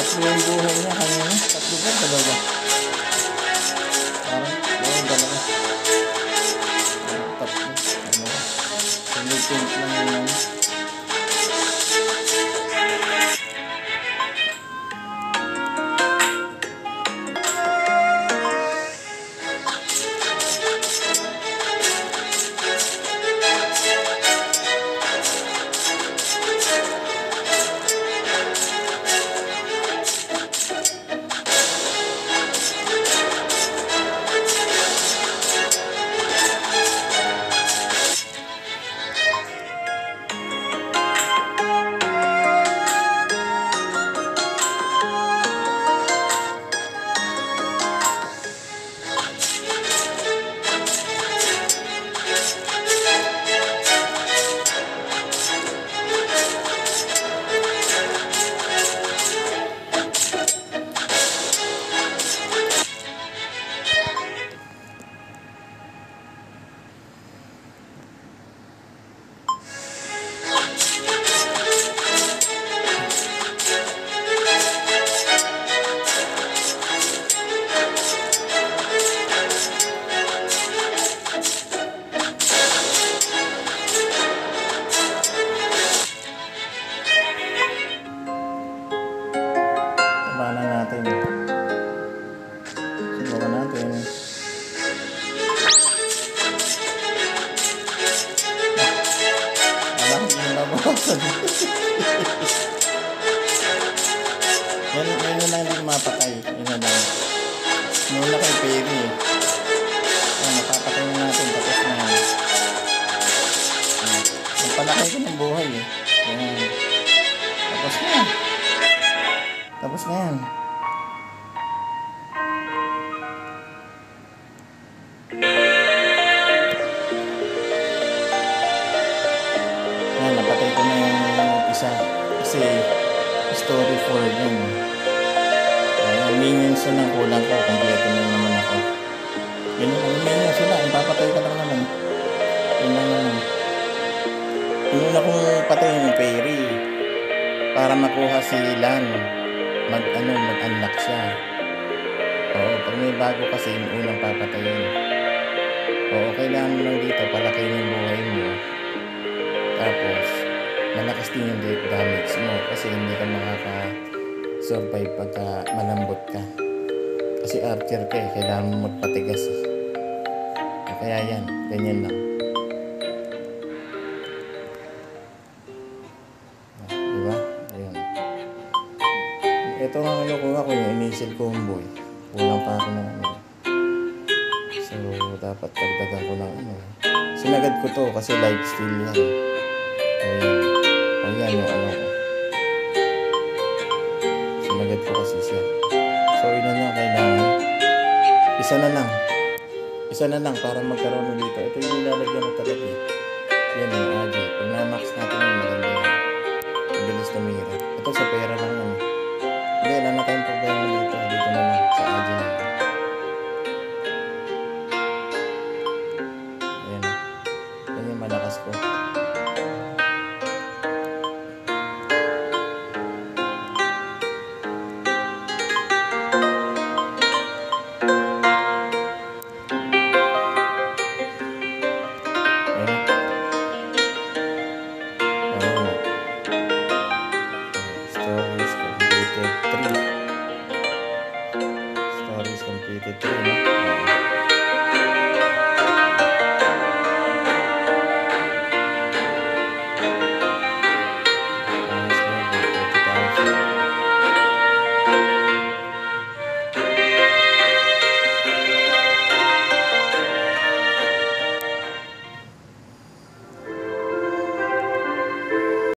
Tatlo yung buhay niya kanina. Tatlo ba? Dalawa. Parang, dalawa. Tatlo. Sinipint lang yun. Tabanan natin. Subukan natin. Alam ko yung nabawasan. Yan na lang hindi mapatay. Yan na lang. Muna kay Perry. Yan, napapatay na natin. Tapos na yan. Nagpalaki ko ng buhay eh. Yan. Tapos na yan. Tapos na yan. Yan, napatay ko na yung isa. Kasi story 4 yun. Minions na lang kulang ko. Kompleto na naman ako. Yun yung minions sila. Ipapatay ka lang naman. Yun lang naman. Yung una kong patay yung Perry. Para makuha si Lan. Mag-unlock siya. Oo, pag may bago kasi yung unang papatayin. Oo, kailangan mo lang dito palakin yung buhay mo. Tapos, malakas din yung damage mo kasi hindi ka makaka-survive pagka malambot ka. Kasi archer ka eh, kailangan mo magpatigas eh. Kaya yan, ganyan lang. Ito nga kinukuha ko yung initial combo eh. Kulang pa ako ng ano. So, dapat dagdagan ko ng ano. Sinagad ko to kasi life steal yan. Ayan. Ayan yung ano ko. Sinagad ko kasi siya. So, yun na lang kailangan. Isa na lang. Isa na lang para magkaroon dito. Ito yung nilalagyan mo talaga eh. Yan yung AJ. Pag na-max natin yung maganda yan. Mabilis na mira. Ito sa pera lang yan. Hindi, wala na tayong problema dito. Dito na lang, sa AJ na lang. Ayan. Yan yung malakas ko. Stories completed 3.